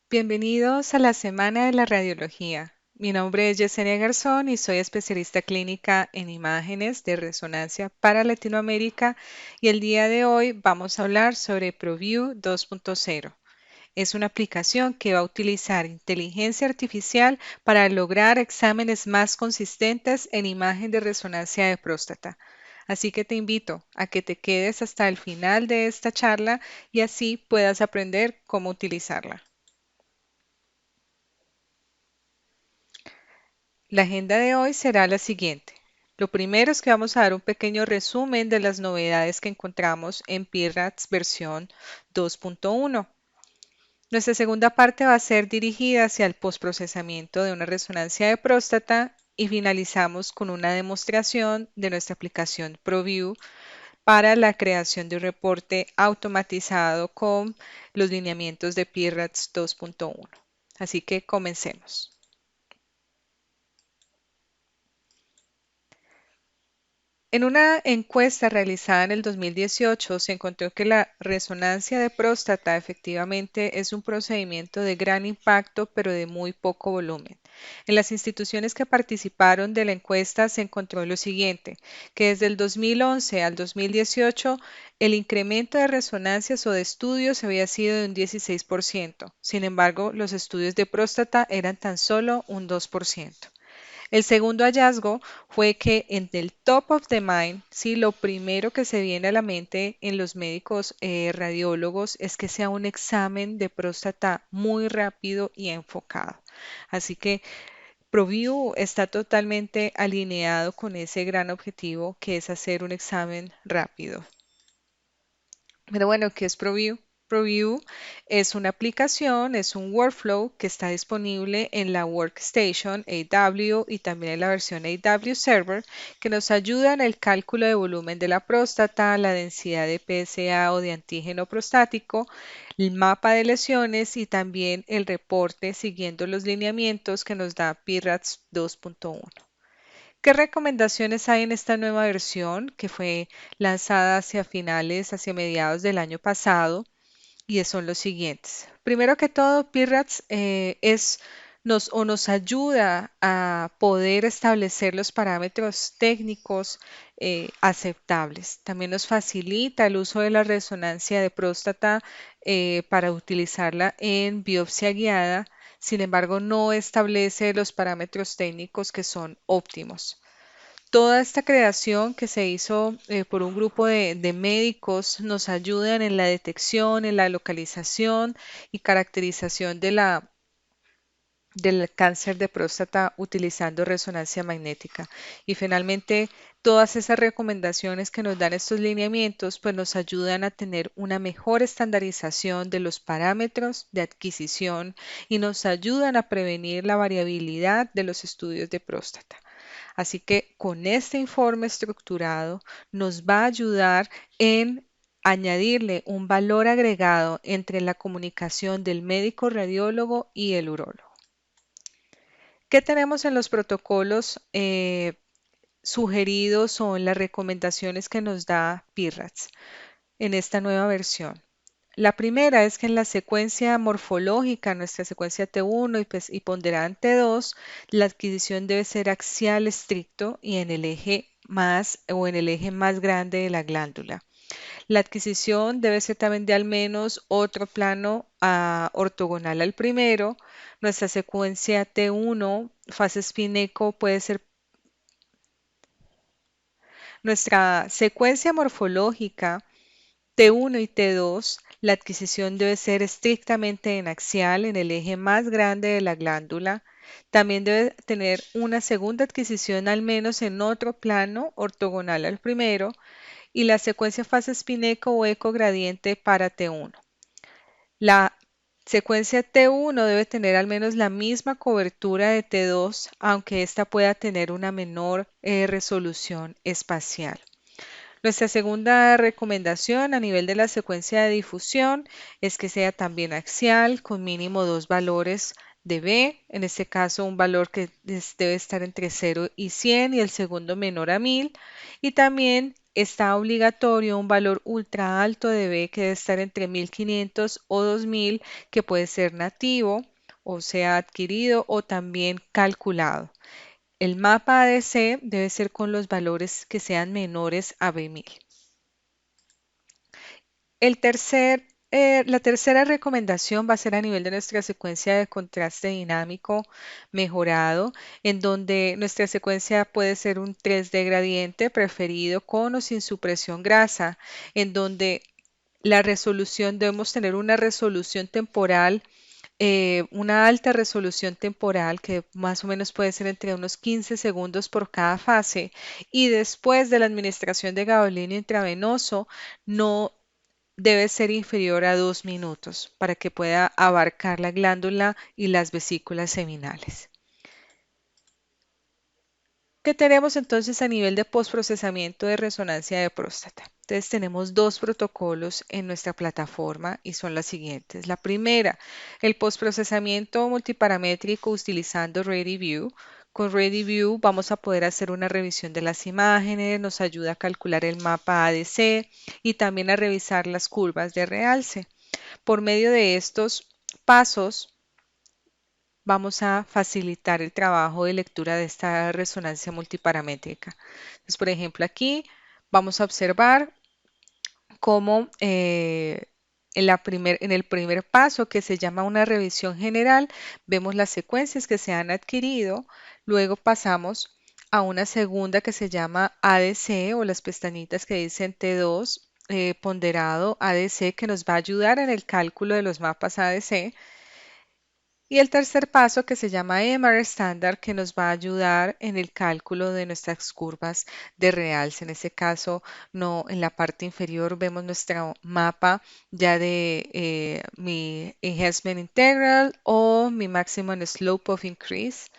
Bienvenidos a la Semana de la Radiología. Mi nombre es Yesenia Garzón y soy especialista clínica en imágenes de resonancia para Latinoamérica y el día de hoy vamos a hablar sobre ProView 2.0. Es una aplicación que va a utilizar inteligencia artificial para lograr exámenes más consistentes en imagen de resonancia de próstata. Así que te invito a que te quedes hasta el final de esta charla y así puedas aprender cómo utilizarla. La agenda de hoy será la siguiente. Lo primero es que vamos a dar un pequeño resumen de las novedades que encontramos en PIRATS versión 2.1. Nuestra segunda parte va a ser dirigida hacia el postprocesamiento de una resonancia de próstata y finalizamos con una demostración de nuestra aplicación ProView para la creación de un reporte automatizado con los lineamientos de PIRATS 2.1. Así que comencemos. En una encuesta realizada en el 2018 se encontró que la resonancia de próstata efectivamente es un procedimiento de gran impacto, pero de muy poco volumen. En las instituciones que participaron de la encuesta se encontró lo siguiente, que desde el 2011 al 2018 el incremento de resonancias o de estudios había sido de un 16%. Sin embargo, los estudios de próstata eran tan solo un 2%. El segundo hallazgo fue que en el top of the mind, sí, lo primero que se viene a la mente en los médicos radiólogos es que sea un examen de próstata muy rápido y enfocado. Así que ProView está totalmente alineado con ese gran objetivo que es hacer un examen rápido. Pero bueno, ¿qué es ProView? ProView es una aplicación, es un workflow que está disponible en la Workstation AW y también en la versión AW Server, que nos ayuda en el cálculo de volumen de la próstata, la densidad de PSA o de antígeno prostático, el mapa de lesiones y también el reporte siguiendo los lineamientos que nos da PIRATS 2.1. ¿Qué recomendaciones hay en esta nueva versión que fue lanzada hacia finales, hacia mediados del año pasado? Y son los siguientes. Primero que todo, PIRATS nos ayuda a poder establecer los parámetros técnicos aceptables. También nos facilita el uso de la resonancia de próstata para utilizarla en biopsia guiada. Sin embargo, no establece los parámetros técnicos que son óptimos. Toda esta creación que se hizo por un grupo de médicos nos ayudan en la detección, en la localización y caracterización del cáncer de próstata utilizando resonancia magnética. Y finalmente, todas esas recomendaciones que nos dan estos lineamientos, pues nos ayudan a tener una mejor estandarización de los parámetros de adquisición y nos ayudan a prevenir la variabilidad de los estudios de próstata. Así que con este informe estructurado nos va a ayudar en añadirle un valor agregado entre la comunicación del médico radiólogo y el urólogo. ¿Qué tenemos en los protocolos sugeridos o en las recomendaciones que nos da PIRATS en esta nueva versión? La primera es que en la secuencia morfológica, nuestra secuencia T1 y ponderante 2, la adquisición debe ser axial estricto y en el eje más o en el eje más grande de la glándula. La adquisición debe ser también de al menos otro plano ortogonal al primero. Nuestra secuencia T1, fase espineco, puede ser nuestra secuencia morfológica T1 y T2, la adquisición debe ser estrictamente en axial, en el eje más grande de la glándula. También debe tener una segunda adquisición al menos en otro plano ortogonal al primero y la secuencia fase espineco o eco gradiente para T1. La secuencia T1 debe tener al menos la misma cobertura de T2, aunque ésta pueda tener una menor resolución espacial. Nuestra segunda recomendación a nivel de la secuencia de difusión es que sea también axial con mínimo dos valores de B, en este caso un valor que debe estar entre 0 y 100 y el segundo menor a 1000 y también está obligatorio un valor ultra alto de B que debe estar entre 1500 o 2000, que puede ser nativo, o sea, adquirido o también calculado. El mapa ADC debe ser con los valores que sean menores a B1000. La tercera recomendación va a ser a nivel de nuestra secuencia de contraste dinámico mejorado, en donde nuestra secuencia puede ser un 3D gradiente preferido con o sin supresión grasa, en donde la resolución debemos tener una resolución temporal, una alta resolución temporal que más o menos puede ser entre unos 15 segundos por cada fase, y después de la administración de gadolinio intravenoso no debe ser inferior a 2 minutos para que pueda abarcar la glándula y las vesículas seminales. ¿Qué tenemos entonces a nivel de postprocesamiento de resonancia de próstata? Entonces tenemos dos protocolos en nuestra plataforma y son las siguientes. La primera, el postprocesamiento multiparamétrico utilizando ReadyView. Con ReadyView vamos a poder hacer una revisión de las imágenes, nos ayuda a calcular el mapa ADC y también a revisar las curvas de realce. Por medio de estos pasos, vamos a facilitar el trabajo de lectura de esta resonancia multiparamétrica. Entonces, por ejemplo, aquí vamos a observar cómo en el primer paso, que se llama una revisión general, vemos las secuencias que se han adquirido, luego pasamos a una segunda que se llama ADC o las pestañitas que dicen T2 ponderado ADC, que nos va a ayudar en el cálculo de los mapas ADC. Y el tercer paso que se llama EMR estándar, que nos va a ayudar en el cálculo de nuestras curvas de realce. En este caso, no, en la parte inferior vemos nuestro mapa ya de mi enhancement integral o mi maximum slope of increase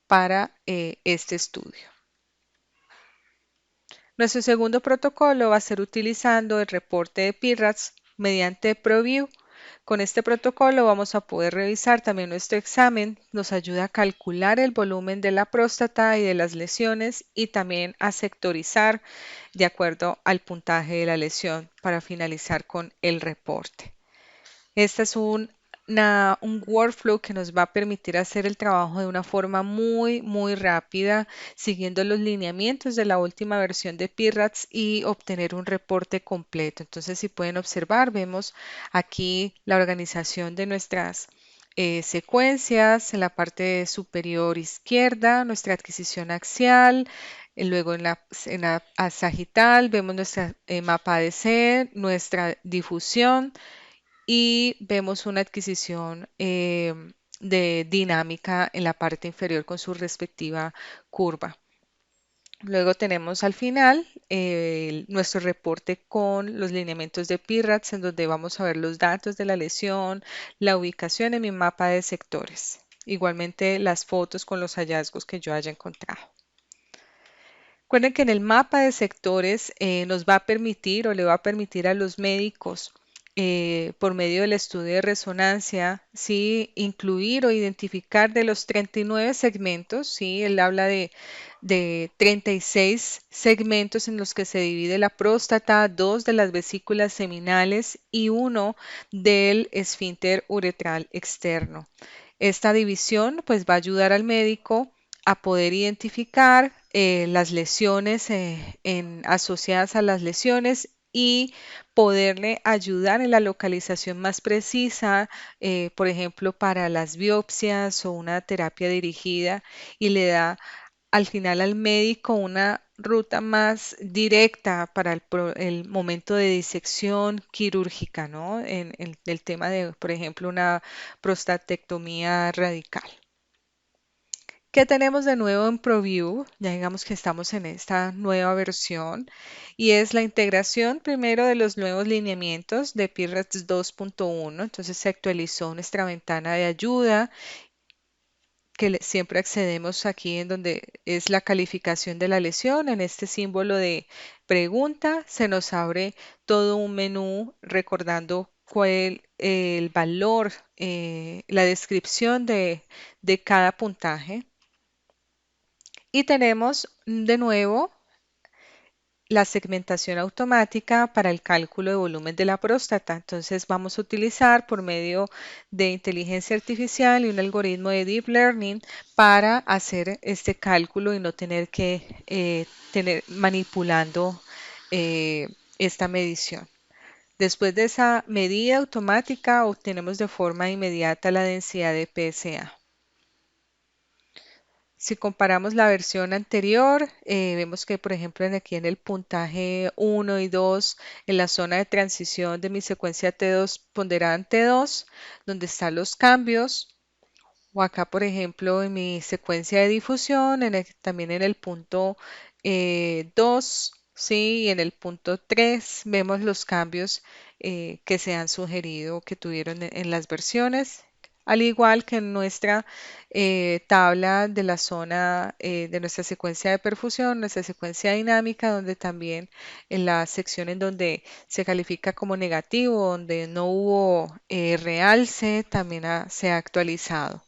para este estudio. Nuestro segundo protocolo va a ser utilizando el reporte de PIRADS mediante ProView. Con este protocolo vamos a poder revisar también nuestro examen, nos ayuda a calcular el volumen de la próstata y de las lesiones y también a sectorizar de acuerdo al puntaje de la lesión para finalizar con el reporte. Este es un workflow que nos va a permitir hacer el trabajo de una forma muy rápida, siguiendo los lineamientos de la última versión de PIRADS y obtener un reporte completo. Entonces, si pueden observar, vemos aquí la organización de nuestras secuencias en la parte superior izquierda, nuestra adquisición axial. Luego en la sagital vemos nuestra mapa ADC, nuestra difusión y vemos una adquisición de dinámica en la parte inferior con su respectiva curva. Luego tenemos al final nuestro reporte con los lineamientos de PIRADS, en donde vamos a ver los datos de la lesión, la ubicación en mi mapa de sectores. Igualmente las fotos con los hallazgos que yo haya encontrado. Recuerden que en el mapa de sectores nos va a permitir o le va a permitir a los médicos por medio del estudio de resonancia, ¿sí? Incluir o identificar de los 39 segmentos, ¿sí? Él habla de 36 segmentos en los que se divide la próstata, 2 de las vesículas seminales y 1 del esfínter uretral externo. Esta división pues va a ayudar al médico a poder identificar las lesiones asociadas a las lesiones y poderle ayudar en la localización más precisa, por ejemplo, para las biopsias o una terapia dirigida, y le da al final al médico una ruta más directa para el momento de disección quirúrgica, ¿no? En el tema de, por ejemplo, una prostatectomía radical. ¿Qué tenemos de nuevo en ProView? Ya digamos que estamos en esta nueva versión y es la integración primero de los nuevos lineamientos de PIRADS 2.1. Entonces se actualizó nuestra ventana de ayuda que siempre accedemos aquí en donde es la calificación de la lesión. En este símbolo de pregunta se nos abre todo un menú recordando cuál el valor, la descripción de cada puntaje. Y tenemos de nuevo la segmentación automática para el cálculo de volumen de la próstata. Entonces vamos a utilizar por medio de inteligencia artificial y un algoritmo de deep learning para hacer este cálculo y no tener que tener manipulando esta medición. Después de esa medida automática obtenemos de forma inmediata la densidad de PSA. Si comparamos la versión anterior, vemos que, por ejemplo, aquí en el puntaje 1 y 2, en la zona de transición de mi secuencia T2 ponderada T2, donde están los cambios, o acá, por ejemplo, en mi secuencia de difusión, también en el punto 2, ¿sí? Y en el punto 3 vemos los cambios que se han sugerido que tuvieron en las versiones, al igual que en nuestra tabla de la zona de nuestra secuencia de perfusión, nuestra secuencia dinámica, donde también en la sección en donde se califica como negativo, donde no hubo realce, también se ha actualizado.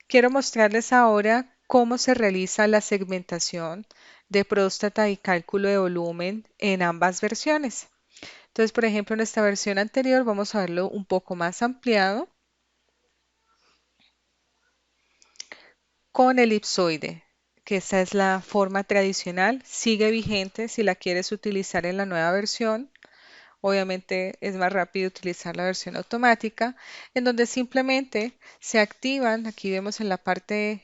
Quiero mostrarles ahora cómo se realiza la segmentación de próstata y cálculo de volumen en ambas versiones. Entonces, por ejemplo, en esta versión anterior vamos a verlo un poco más ampliado con elipsoide, que esa es la forma tradicional, sigue vigente si la quieres utilizar en la nueva versión. Obviamente es más rápido utilizar la versión automática, en donde simplemente se activan, aquí vemos en la parte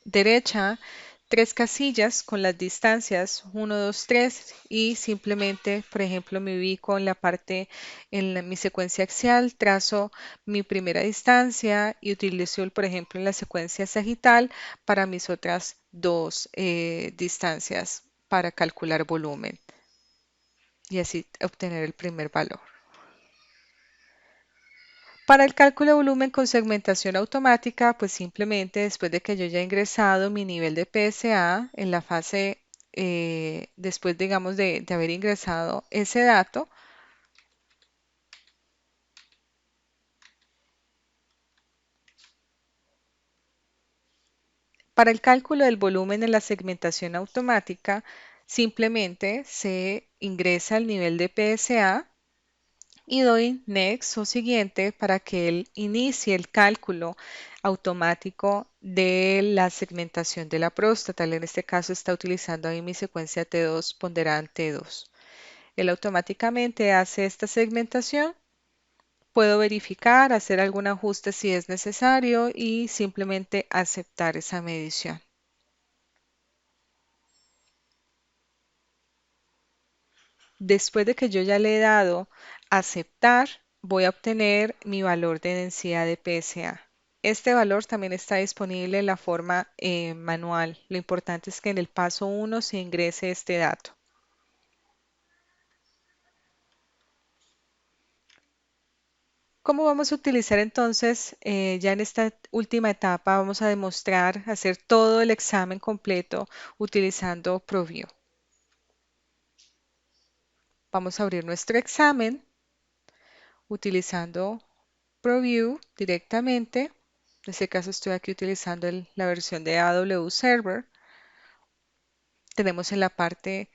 derecha, tres casillas con las distancias 1, 2, 3 y simplemente, por ejemplo, me ubico en la parte, mi secuencia axial, trazo mi primera distancia y utilizo, por ejemplo, en la secuencia sagital para mis otras dos distancias para calcular volumen y así obtener el primer valor. Para el cálculo de volumen con segmentación automática, pues simplemente después de que yo ya he ingresado mi nivel de PSA en la fase, después digamos de haber ingresado ese dato, para el cálculo del volumen en la segmentación automática, simplemente se ingresa el nivel de PSA y doy next o siguiente para que él inicie el cálculo automático de la segmentación de la próstata. En este caso está utilizando ahí mi secuencia T2 ponderada T2. Él automáticamente hace esta segmentación. Puedo verificar, hacer algún ajuste si es necesario y simplemente aceptar esa medición. Después de que yo ya le he dado aceptar, voy a obtener mi valor de densidad de PSA. Este valor también está disponible en la forma manual. Lo importante es que en el paso 1 se ingrese este dato. ¿Cómo vamos a utilizar entonces? Ya en esta última etapa vamos a demostrar hacer todo el examen completo utilizando ProView. Vamos a abrir nuestro examen utilizando ProView directamente. En este caso estoy aquí utilizando la versión de AW Server. Tenemos en la parte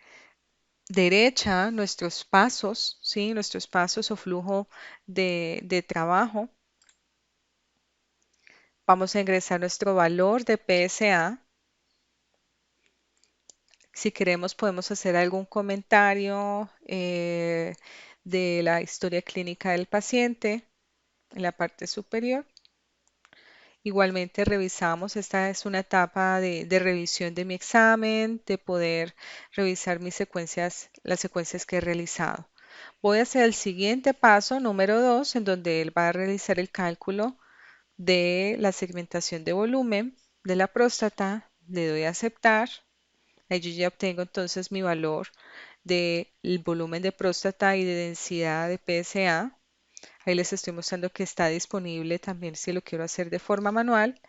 derecha nuestros pasos, ¿sí? Nuestros pasos o flujo de trabajo. Vamos a ingresar nuestro valor de PSA. Si queremos podemos hacer algún comentario de la historia clínica del paciente en la parte superior. Igualmente revisamos, esta es una etapa de revisión de mi examen, de poder revisar mis secuencias, las secuencias que he realizado. Voy a hacer el siguiente paso, número 2, en donde él va a realizar el cálculo de la segmentación de volumen de la próstata. Le doy a aceptar. Ahí yo ya obtengo entonces mi valor del volumen de próstata y de densidad de PSA. Ahí les estoy mostrando que está disponible también si lo quiero hacer de forma manual.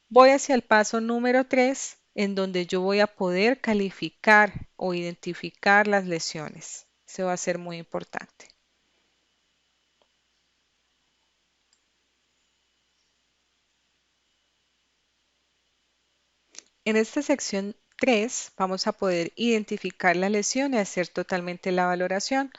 Voy hacia el paso número 3, en donde yo voy a poder calificar o identificar las lesiones. Eso va a ser muy importante. En esta sección 3 vamos a poder identificar la lesión y hacer totalmente la valoración.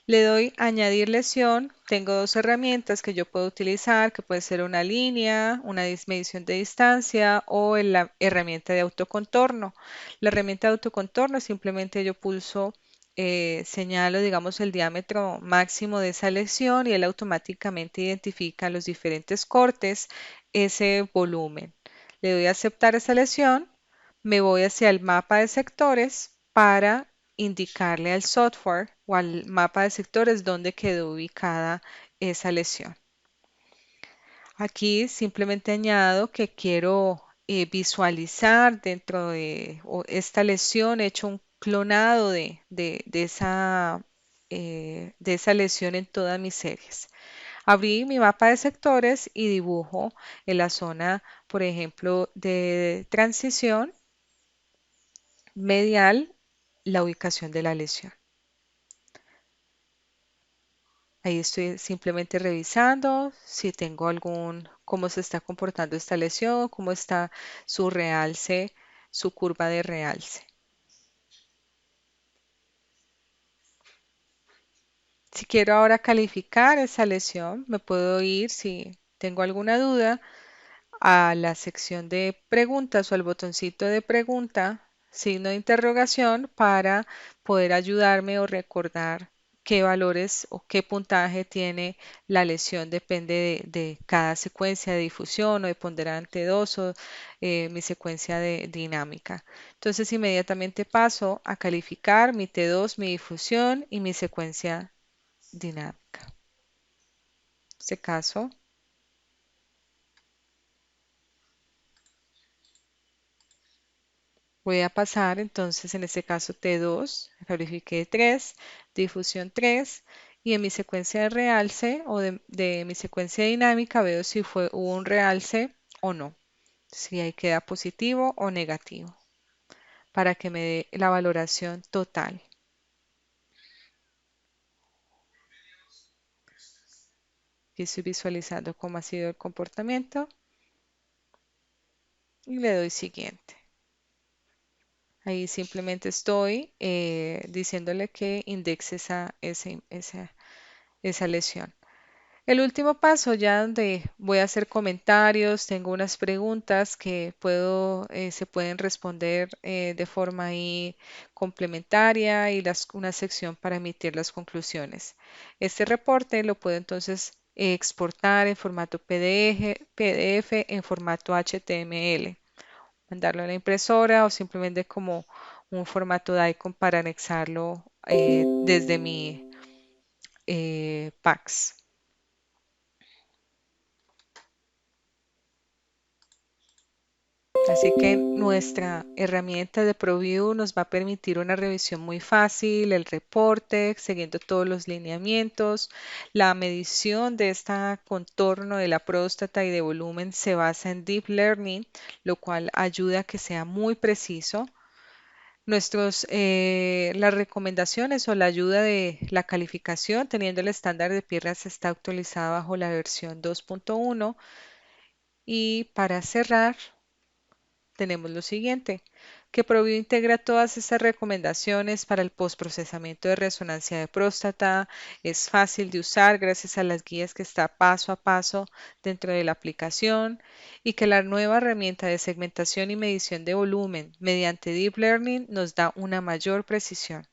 Le doy añadir lesión. Tengo dos herramientas que yo puedo utilizar, que puede ser una línea, una medición de distancia o la herramienta de autocontorno. La herramienta de autocontorno simplemente yo pulso, señalo, digamos, el diámetro máximo de esa lesión y él automáticamente identifica los diferentes cortes, ese volumen. Le doy a aceptar esa lesión, me voy hacia el mapa de sectores para indicarle al software o al mapa de sectores dónde quedó ubicada esa lesión. Aquí simplemente añado que quiero visualizar dentro de esta lesión, he hecho un clonado de esa lesión en todas mis series. Abrí mi mapa de sectores y dibujo en la zona, por ejemplo, de transición medial la ubicación de la lesión. Ahí estoy simplemente revisando si tengo cómo se está comportando esta lesión, cómo está su realce, su curva de realce. Si quiero ahora calificar esa lesión, me puedo ir, si tengo alguna duda, a la sección de preguntas o al botoncito de pregunta, signo de interrogación, para poder ayudarme o recordar qué valores o qué puntaje tiene la lesión, depende de cada secuencia de difusión o de ponderante 2 o mi secuencia de dinámica. Entonces inmediatamente paso a calificar mi T2, mi difusión y mi secuencia dinámica. En este caso, voy a pasar entonces en este caso T2, califiqué 3, difusión 3 y en mi secuencia de realce o de mi secuencia dinámica veo si hubo un realce o no, si ahí queda positivo o negativo, para que me dé la valoración total. Aquí estoy visualizando cómo ha sido el comportamiento y le doy siguiente. Ahí simplemente estoy diciéndole que indexe esa lesión. El último paso, ya donde voy a hacer comentarios, tengo unas preguntas que se pueden responder de forma ahí complementaria y una sección para emitir las conclusiones. Este reporte lo puedo entonces exportar en formato PDF, en formato HTML, mandarlo a la impresora o simplemente como un formato DICOM para anexarlo desde mi PAX. Así que nuestra herramienta de ProView nos va a permitir una revisión muy fácil, el reporte, siguiendo todos los lineamientos. La medición de este contorno de la próstata y de volumen se basa en Deep Learning, lo cual ayuda a que sea muy preciso. Las recomendaciones o la ayuda de la calificación, teniendo el estándar de Pirras, está actualizada bajo la versión 2.1. Y para cerrar, tenemos lo siguiente, que Provio integra todas estas recomendaciones para el postprocesamiento de resonancia de próstata, es fácil de usar gracias a las guías que está paso a paso dentro de la aplicación y que la nueva herramienta de segmentación y medición de volumen mediante Deep Learning nos da una mayor precisión.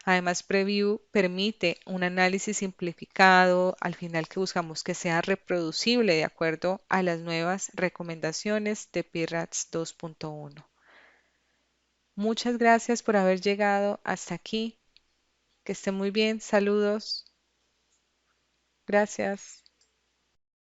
Además, Preview permite un análisis simplificado, al final que buscamos que sea reproducible de acuerdo a las nuevas recomendaciones de PIRATS 2.1. Muchas gracias por haber llegado hasta aquí. Que esté muy bien. Saludos. Gracias.